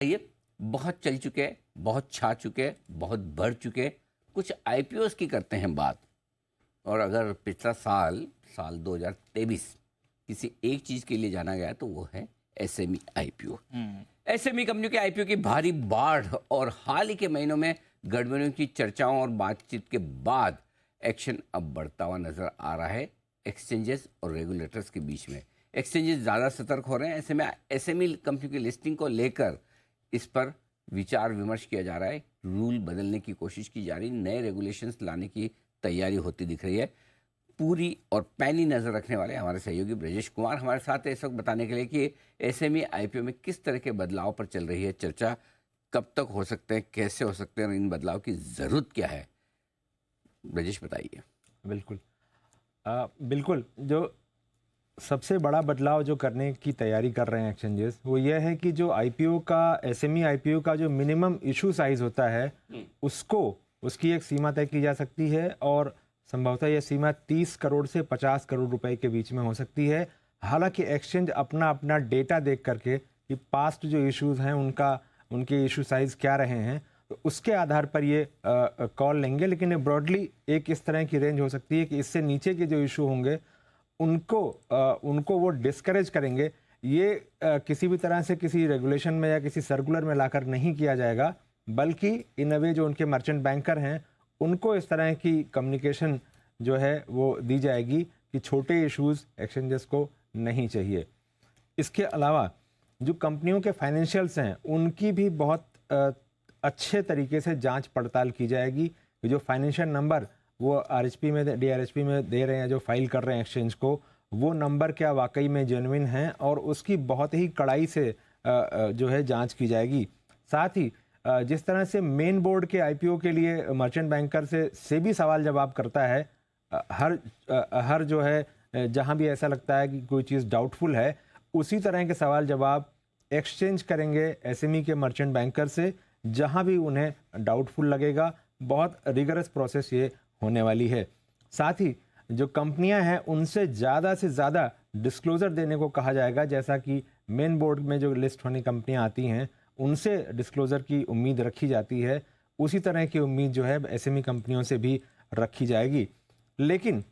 ये बहुत चल चुके, बहुत छा चुके, बहुत बढ़ चुके। कुछ आईपीओस की करते हैं बात। और अगर पिछला साल साल 2023 किसी एक चीज़ के लिए जाना गया तो वो है एसएमई आईपीओ। एसएमई कंपनियों के आईपीओ की भारी बाढ़ और हाल ही के महीनों में गड़बड़ियों की चर्चाओं और बातचीत के बाद एक्शन अब बढ़ता हुआ नजर आ रहा है एक्सचेंजेस और रेगुलेटर्स के बीच में। एक्सचेंजेस ज़्यादा सतर्क हो रहे हैं। ऐसे में एसएमई कंपनी की लिस्टिंग को लेकर इस पर विचार विमर्श किया जा रहा है, रूल बदलने की कोशिश की जा रही, नए रेगुलेशंस लाने की तैयारी होती दिख रही है। पूरी और पैनी नज़र रखने वाले हमारे सहयोगी ब्रजेश कुमार हमारे साथ है इस वक्त बताने के लिए कि एसएमई आईपीओ में किस तरह के बदलाव पर चल रही है चर्चा, कब तक हो सकते हैं, कैसे हो सकते हैं और इन बदलाव की ज़रूरत क्या है। ब्रजेश बताइए। बिल्कुल बिल्कुल। जो सबसे बड़ा बदलाव जो करने की तैयारी कर रहे हैं एक्सचेंजेस, वो ये है कि जो आईपीओ का एसएमई आईपीओ का जो मिनिमम इशू साइज होता है उसको उसकी एक सीमा तय की जा सकती है और संभवतः यह सीमा 30 करोड़ से 50 करोड़ रुपए के बीच में हो सकती है। हालांकि एक्सचेंज अपना अपना डेटा देख करके कि पास्ट जो इश्यूज हैं उनके इशू साइज क्या रहे हैं तो उसके आधार पर ये कॉल लेंगे। लेकिन ब्रॉडली एक इस तरह की रेंज हो सकती है कि इससे नीचे के जो इशू होंगे उनको वो डिस्करेज करेंगे। ये किसी भी तरह से किसी रेगुलेशन में या किसी सर्कुलर में लाकर नहीं किया जाएगा, बल्कि इन अ वे जो उनके मर्चेंट बैंकर हैं उनको इस तरह की कम्युनिकेशन जो है वो दी जाएगी कि छोटे इश्यूज एक्सचेंजेस को नहीं चाहिए। इसके अलावा जो कंपनियों के फाइनेंशियल्स हैं उनकी भी बहुत अच्छे तरीके से जांच पड़ताल की जाएगी। जो फाइनेंशियल नंबर वो आरएचपी में डीआरएचपी में दे रहे हैं, जो फाइल कर रहे हैं एक्सचेंज को, वो नंबर क्या वाकई में जेन्युइन हैं और उसकी बहुत ही कड़ाई से जो है जांच की जाएगी। साथ ही जिस तरह से मेन बोर्ड के आईपीओ के लिए मर्चेंट बैंकर से सेबी सवाल जवाब करता है, हर जो है जहां भी ऐसा लगता है कि कोई चीज़ डाउटफुल है, उसी तरह के सवाल जवाब एक्सचेंज करेंगे एसएमई के मर्चेंट बैंकर से जहां भी उन्हें डाउटफुल लगेगा। बहुत रिगरस प्रोसेस ये होने वाली है। साथ ही जो कंपनियां हैं उनसे ज़्यादा से ज़्यादा डिस्क्लोजर देने को कहा जाएगा, जैसा कि मेन बोर्ड में जो लिस्ट होनी कंपनियां आती हैं उनसे डिस्क्लोजर की उम्मीद रखी जाती है, उसी तरह की उम्मीद जो है एसएमई कंपनियों से भी रखी जाएगी। लेकिन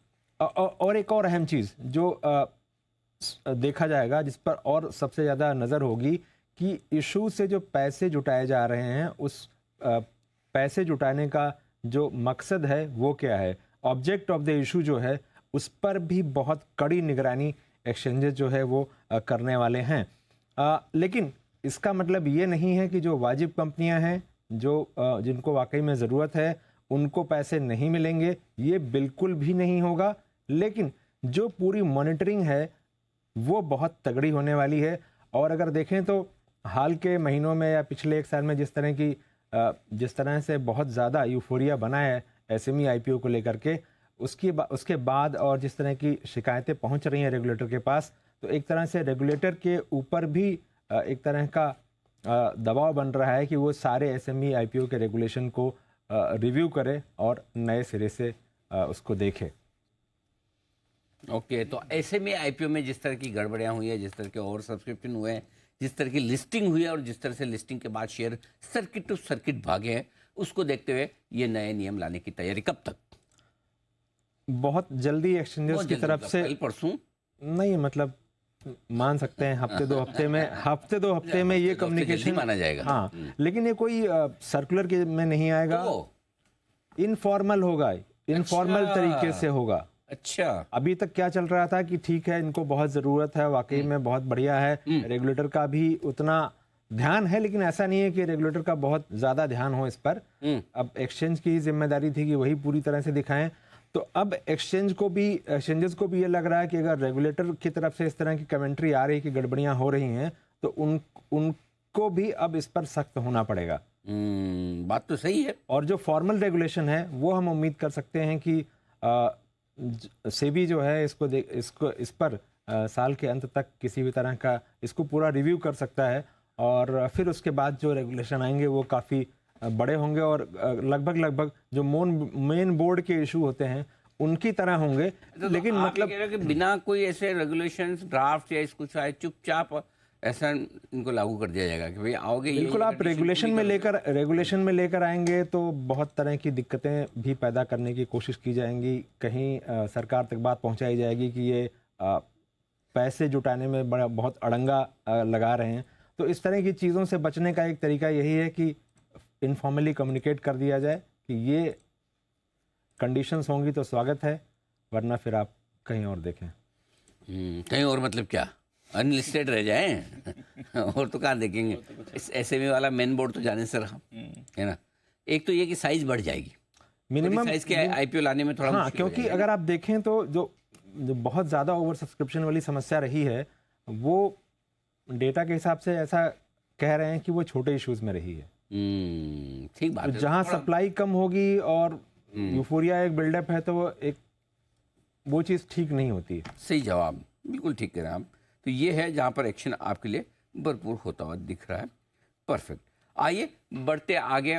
और एक और अहम चीज़ जो देखा जाएगा, जिस पर और सबसे ज़्यादा नज़र होगी कि इशू से जो पैसे जुटाए जा रहे हैं उस पैसे जुटाने का जो मकसद है वो क्या है, ऑब्जेक्ट ऑफ द इशू जो है उस पर भी बहुत कड़ी निगरानी एक्सचेंजेस जो है वो करने वाले हैं। लेकिन इसका मतलब ये नहीं है कि जो वाजिब कंपनियां हैं जो जिनको वाकई में ज़रूरत है उनको पैसे नहीं मिलेंगे, ये बिल्कुल भी नहीं होगा। लेकिन जो पूरी मॉनिटरिंग है वो बहुत तगड़ी होने वाली है। और अगर देखें तो हाल के महीनों में या पिछले एक साल में जिस तरह से बहुत ज़्यादा यूफोरिया बना है एसएमई आईपीओ को लेकर के, उसके बाद और जिस तरह की शिकायतें पहुंच रही हैं रेगुलेटर के पास, तो एक तरह से रेगुलेटर के ऊपर भी एक तरह का दबाव बन रहा है कि वो सारे एसएमई आईपीओ के रेगुलेशन को रिव्यू करे और नए सिरे से उसको देखे। ओके, तो एसएमई आईपीओ में जिस तरह की गड़बड़ियां हुई है, जिस तरह के ओवर सब्सक्रिप्शन हुए हैं, जिस तरह की लिस्टिंग हुई है और जिस तरह से लिस्टिंग के बाद शेयर सर्किट टू सर्किट भागे हैं, उसको देखते हुए ये नए नियम लाने की तैयारी कब तक? बहुत जल्दी एक्सचेंजेस की तरफ से, कल परसों नहीं मतलब मान सकते हैं हफ्ते दो हफ्ते में ये कम्युनिकेशन माना जाएगा। हाँ, लेकिन ये कोई सर्कुलर के में नहीं आएगा, इनफॉर्मल होगा, इनफॉर्मल तरीके से होगा। अच्छा, अभी तक क्या चल रहा था कि ठीक है इनको बहुत ज़रूरत है, वाकई में बहुत बढ़िया है, रेगुलेटर का भी उतना ध्यान है, लेकिन ऐसा नहीं है कि रेगुलेटर का बहुत ज़्यादा ध्यान हो इस पर। अब एक्सचेंज की जिम्मेदारी थी कि वही पूरी तरह से दिखाएं। तो अब एक्सचेंजेस को भी ये लग रहा है कि अगर रेगुलेटर की तरफ से इस तरह की कमेंट्री आ रही है कि गड़बड़ियां हो रही हैं तो उनको भी अब इस पर सख्त होना पड़ेगा। बात तो सही है। और जो फॉर्मल रेगुलेशन है वो हम उम्मीद कर सकते हैं कि सेबी जो है इस पर साल के अंत तक किसी भी तरह का इसको पूरा रिव्यू कर सकता है और फिर उसके बाद जो रेगुलेशन आएंगे वो काफ़ी बड़े होंगे और लगभग जो मेन बोर्ड के इशू होते हैं उनकी तरह होंगे। तो लेकिन आप मतलब कह रहे हो कि बिना कोई ऐसे रेगुलेशंस ड्राफ्ट या कुछ आए चुपचाप ऐसा इनको लागू कर दिया जाएगा कि भाई आओगे ये बिल्कुल, आप रेगुलेशन में लेकर आएंगे तो बहुत तरह की दिक्कतें भी पैदा करने की कोशिश की जाएंगी। कहीं सरकार तक बात पहुंचाई जाएगी कि ये पैसे जुटाने में बहुत अड़ंगा लगा रहे हैं। तो इस तरह की चीज़ों से बचने का एक तरीका यही है कि इनफॉर्मली कम्युनिकेट कर दिया जाए कि ये कंडीशंस होंगी तो स्वागत है, वरना फिर आप कहीं और देखें। कहीं और मतलब क्या, अनलिस्टेड रह जाएं और तो कहाँ देखेंगे। इस एसएमई वाला मेन बोर्ड तो जाने से रहा है ना। एक तो ये कि साइज बढ़ जाएगी, मिनिमम साइज के आईपीओ लाने में थोड़ा हाँ, मुश्किल हो क्योंकि जाएगा। अगर आप देखें तो जो बहुत ज़्यादा ओवर सब्सक्रिप्शन वाली समस्या रही है, वो डेटा के हिसाब से ऐसा कह रहे हैं कि वो छोटे इश्यूज में रही है। ठीक बात तो है। जहाँ सप्लाई कम होगी और यूफोरिया एक बिल्डअप है, तो वो चीज़ ठीक नहीं होती है। सही जवाब, बिल्कुल ठीक कह रहे हैं आप। तो ये है जहाँ पर एक्शन आपके लिए भरपूर होता हुआ दिख रहा है। परफेक्ट। आइए बढ़ते आगे